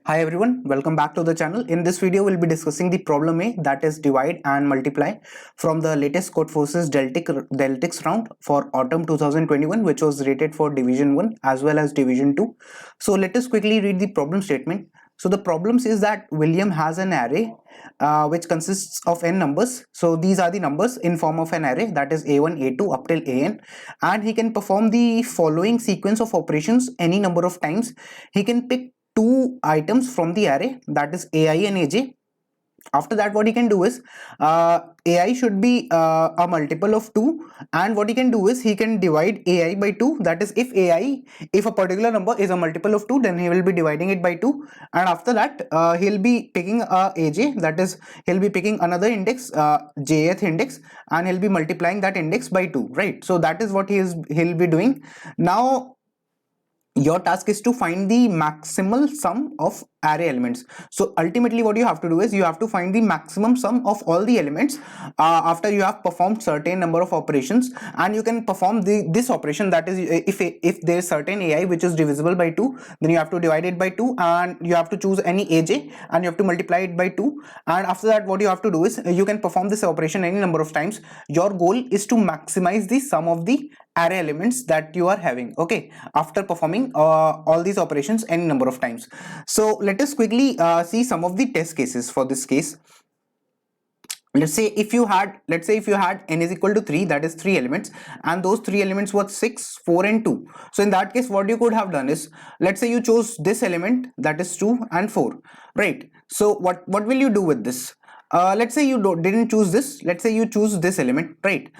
Hi everyone, welcome back to the channel. In this video, we'll be discussing the problem A, that is divide and multiply from the latest Codeforces Deltics round for autumn 2021, which was rated for division 1 as well as division 2. So let us quickly read the problem statement. So the problem says that William has an array which consists of n numbers. So these are the numbers in form of an array, that is a1, a2 up till an, and he can perform the following sequence of operations any number of times. He can pick two items from the array, that is ai and aj. After that, what he can do is ai should be a multiple of 2, and what he can do is he can divide ai by 2. That is, if a particular number is a multiple of 2, then he will be dividing it by 2, and after that he'll be picking a aj, that is, he'll be picking another index, jth index, and he'll be multiplying that index by 2, right? So that is what he'll be doing. Now your task is to find the maximal sum of array elements. So ultimately what you have to do is you have to find the maximum sum of all the elements after you have performed certain number of operations, and you can perform this operation, that is, if there is certain ai which is divisible by 2, then you have to divide it by 2, and you have to choose any aj and you have to multiply it by 2, and after that what you have to do is you can perform this operation any number of times. Your goal is to maximize the sum of the array elements that you are having, okay, after performing all these operations any number of times. So let us quickly see some of the test cases for this case. Let's say if you had n is equal to 3, that is 3 elements, and those 3 elements were 6, 4 and 2. So in that case what you could have done is, let's say you chose this element, that is 2 and 4, right? So what will you do with this? Let's say you didn't choose this. Let's say you choose this element, right?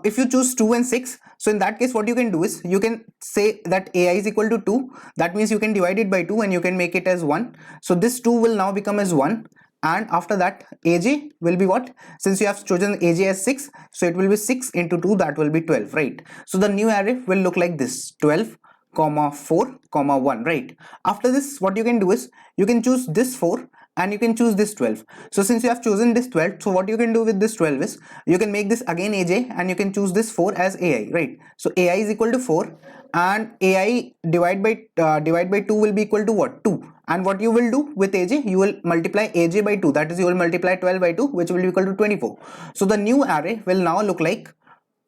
If you choose 2 and 6, so in that case what you can do is you can say that ai is equal to 2. That means you can divide it by 2 and you can make it as 1. So this 2 will now become as 1, and after that aj will be what? Since you have chosen aj as 6, so it will be 6 into 2, that will be 12, right? So the new array will look like this: 12 comma 4 comma 1, right? After this what you can do is you can choose this 4 and you can choose this 12. So since you have chosen this 12, so what you can do with this 12 is you can make this again aj and you can choose this 4 as ai, right? So ai is equal to 4, and ai divide by 2 will be equal to what? 2. And what you will do with aj, you will multiply aj by 2, that is, you will multiply 12 by 2, which will be equal to 24. So the new array will now look like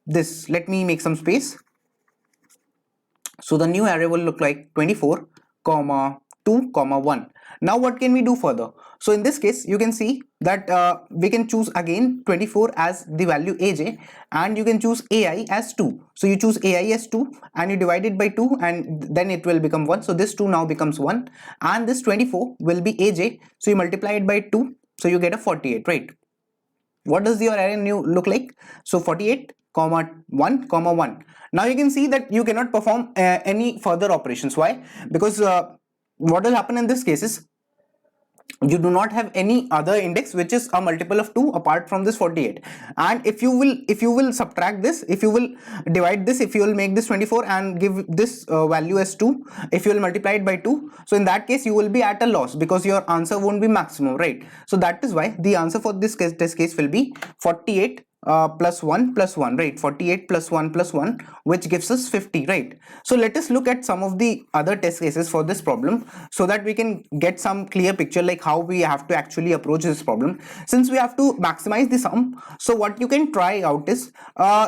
this. Let me make some space. So the new array will look like 24 comma 2 comma 1. Now what can we do further? So in this case you can see that we can choose again 24 as the value aj, and you can choose ai as 2. So you choose ai as 2 and you divide it by 2, and then it will become 1. So this 2 now becomes 1, and this 24 will be aj, so you multiply it by 2, so you get a 48, right? What does your array new look like? So 48 comma 1 comma 1. Now you can see that you cannot perform any further operations. Why? Because what will happen in this case is you do not have any other index which is a multiple of 2 apart from this 48. And if you will subtract this, if you will divide this, if you will make this 24 and give this value as 2, if you will multiply it by 2, so in that case you will be at a loss because your answer won't be maximum, right? So that is why the answer for this test case will be 48 plus 1 plus 1, right? 48 plus 1 plus 1, which gives us 50, right? So let us look at some of the other test cases for this problem so that we can get some clear picture like how we have to actually approach this problem. Since we have to maximize the sum, so what you can try out is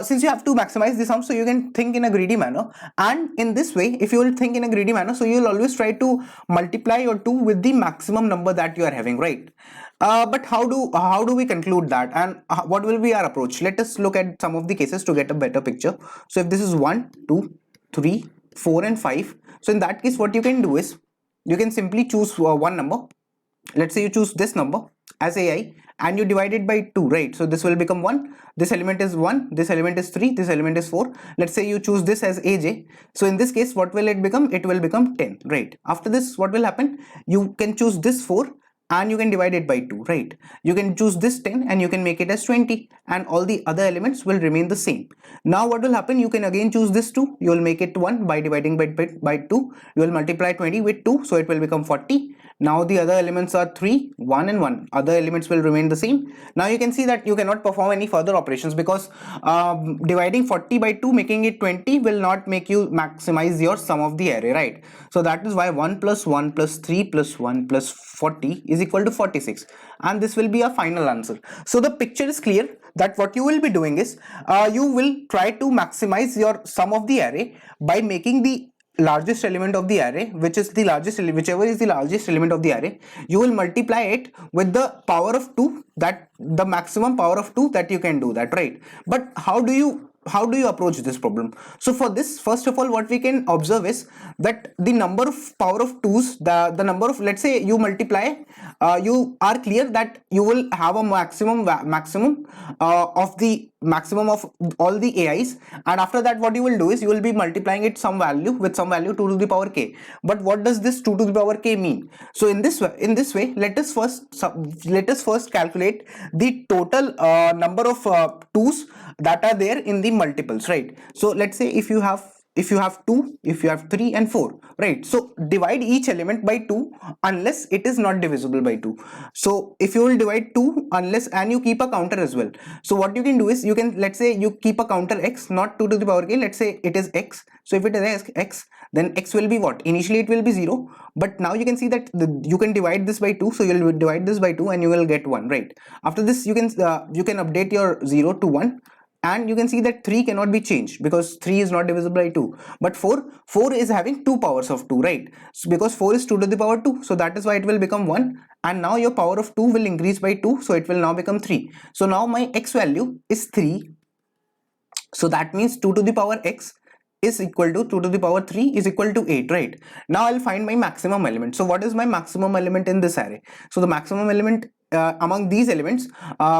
since you have to maximize the sum, so you can think in a greedy manner, and in this way if you will think in a greedy manner, so you will always try to multiply your 2 with the maximum number that you are having, right? But how do we conclude that, and what will be our approach? Let us look at some of the cases to get a better picture. So if this is 1, 2, 3, 4 and 5, so in that case what you can do is you can simply choose one number. Let's say you choose this number as ai and you divide it by 2, right? So this will become 1. This element is 1, this element is 3, this element is 4. Let's say you choose this as aj. So in this case what will it become? It will become 10, right? After this what will happen? You can choose this 4 and you can divide it by 2, right? You can choose this 10 and you can make it as 20, and all the other elements will remain the same. Now what will happen? You can again choose this 2, you will make it 1 by dividing by 2, you will multiply 20 with 2, so it will become 40, Now the other elements are 3, 1 and 1. Other elements will remain the same. Now you can see that you cannot perform any further operations because dividing 40 by 2 making it 20 will not make you maximize your sum of the array, right? So that is why 1 plus 1 plus 3 plus 1 plus 40 is equal to 46, and this will be a final answer. So the picture is clear that what you will be doing is you will try to maximize your sum of the array by making the largest element of the array, which is the largest, whichever is the largest element of the array, you will multiply it with the power of 2, that the maximum power of 2 that you can do that, right? But how do you approach this problem? So for this, first of all, what we can observe is that the number of power of 2's, the number of, let's say you multiply, you are clear that you will have a maximum of the maximum of all the AIs, and after that what you will do is you will be multiplying it some value with some value 2 to the power k. But what does this 2 to the power k mean? So in this way, let us first calculate the total number of 2's that are there in the multiples, right? So let's say if you have 2, if you have 3 and 4, right? So divide each element by 2 unless it is not divisible by 2. So if you will divide 2 unless, and you keep a counter as well. So what you can do is you can, let's say you keep a counter x, not 2 to the power k, let's say it is x. So if it is x, then x will be what? Initially it will be 0, but now you can see that you can divide this by 2, so you will divide this by 2 and you will get 1, right? After this you can update your 0 to 1, and you can see that 3 cannot be changed because 3 is not divisible by 2, but 4 is having 2 powers of 2, right? So because 4 is 2 to the power 2, so that is why it will become 1, and now your power of 2 will increase by 2, so it will now become 3. So now my x value is 3, so that means 2 to the power x is equal to 2 to the power 3 is equal to 8, right? Now I'll find my maximum element. So what is my maximum element in this array? So the maximum element among these elements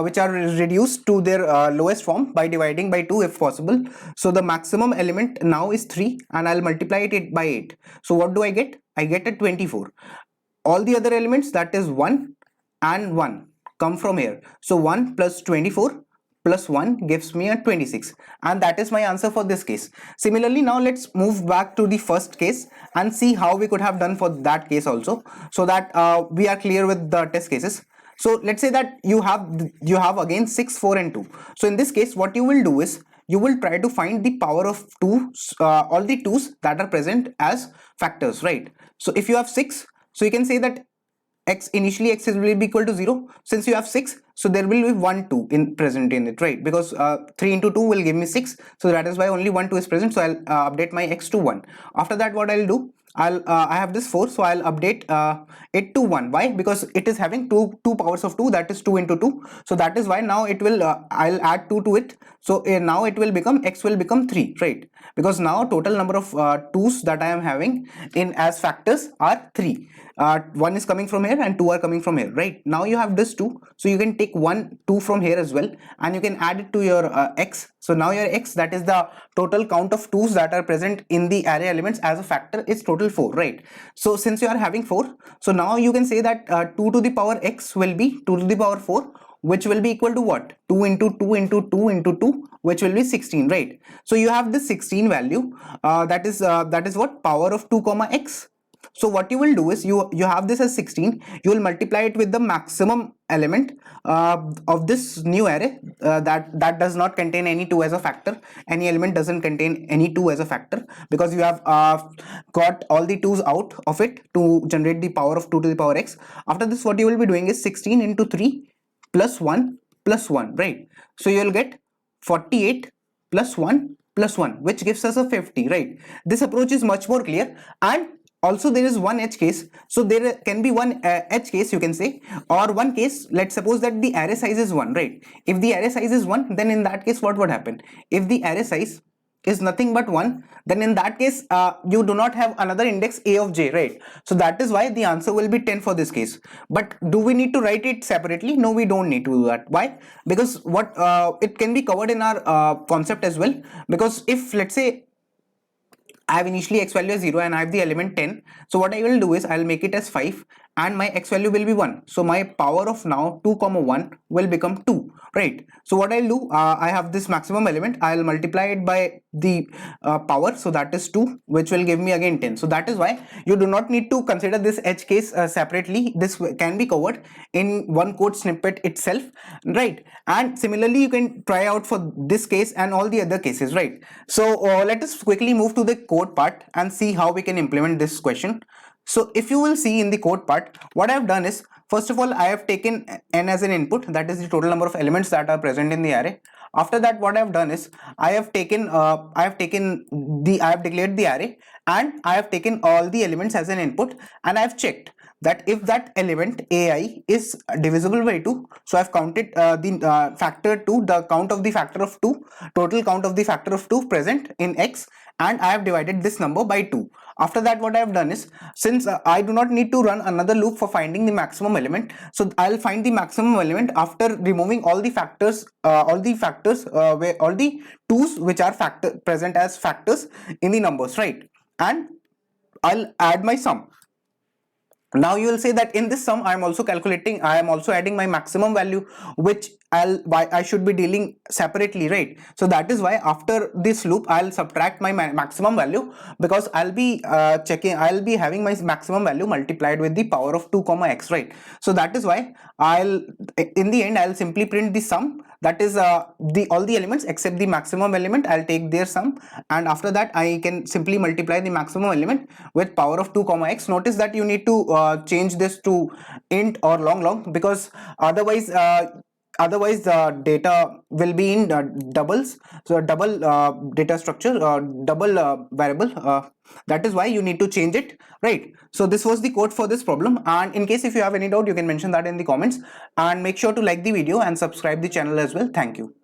which are reduced to their lowest form by dividing by 2 if possible. So the maximum element now is 3, and I'll multiply it by 8. So what do I get? I get a 24. All the other elements, that is 1 and 1, come from here. So 1 plus 24 plus 1 gives me a 26, and that is my answer for this case. Similarly, now let's move back to the first case and see how we could have done for that case also, so that we are clear with the test cases. So let's say that you have again 6, 4 and 2. So in this case what you will do is you will try to find the power of 2, all the 2's that are present as factors, right? So if you have 6, so you can say that initially x will be equal to 0. Since you have 6, so there will be 1 2 in present in it, right? Because 3 into 2 will give me 6, so that is why only 1 2 is present. So I'll update my x to 1. After that what I'll do, I have this 4, so I'll update it to 1. Why? Because it is having two powers of 2, that is 2 into 2. So that is why now it will I'll add 2 to it. So now it will become, x will become 3, right? Because now total number of 2's that I am having in as factors are 3. 1 is coming from here and 2 are coming from here, right? Now you have this 2, so you can take 1 2 from here as well, and you can add it to your x. So now your x, that is the total count of 2's that are present in the array elements as a factor, is total 4, right? So since you are having 4, so now you can say that 2 to the power x will be 2 to the power 4, which will be equal to what? 2 into 2 into 2 into 2, which will be 16, right? So you have this 16 value, that is what? Power of 2 comma x. So what you will do is you have this as 16, you will multiply it with the maximum element of this new array that does not contain any 2 as a factor. Any element doesn't contain any 2 as a factor, because you have got all the 2's out of it to generate the power of 2 to the power x. After this what you will be doing is 16 into 3 plus 1 plus 1, right? So you will get 48 plus 1 plus 1, which gives us a 50, right? This approach is much more clear, and also there is one edge case. So there can be one edge case, you can say, or one case. Let's suppose that the array size is 1, right? If the array size is 1, then in that case what would happen? If the array size is nothing but 1, then in that case you do not have another index a of j, right? So that is why the answer will be 10 for this case. But do we need to write it separately? No, we don't need to do that. Why? Because what it can be covered in our concept as well. Because if, let's say, I have initially x value as 0 and I have the element 10. So what I will do is I'll make it as 5 and my x value will be 1. So my power of now 2 comma 1 will become 2, right? So what I'll do, I have this maximum element, I'll multiply it by the power, so that is 2, which will give me again 10. So that is why you do not need to consider this edge case separately. This can be covered in one code snippet itself, right? And similarly you can try out for this case and all the other cases, right? So let us quickly move to the code part and see how we can implement this question. So if you will see in the code part, what I have done is, first of all, I have taken n as an input, that is the total number of elements that are present in the array. After that, what I have done is I have declared the array and I have taken all the elements as an input, and I have checked that if that element ai is divisible by 2, so I've counted the factor 2, the count of the factor of 2, total count of the factor of 2 present in x, and I have divided this number by 2. After that, what I have done is, since I do not need to run another loop for finding the maximum element, so I'll find the maximum element after removing all the factors where all the 2's which are present as factors in the numbers, right? And I'll add my sum. Now you will say that in this sum I am also adding my maximum value, which I should be dealing separately, right? So that is why after this loop I'll subtract my maximum value, because I'll be having my maximum value multiplied with the power of 2 comma x, right? So that is why in the end I'll simply print the sum, that is all the elements except the maximum element. I'll take their sum, and after that I can simply multiply the maximum element with power of 2 comma x. Notice that you need to change this to int or long, because otherwise the data will be in doubles, so double data structure, double variable, that is why you need to change it, right? So this was the code for this problem, and in case if you have any doubt, you can mention that in the comments, and make sure to like the video and subscribe the channel as well. Thank you.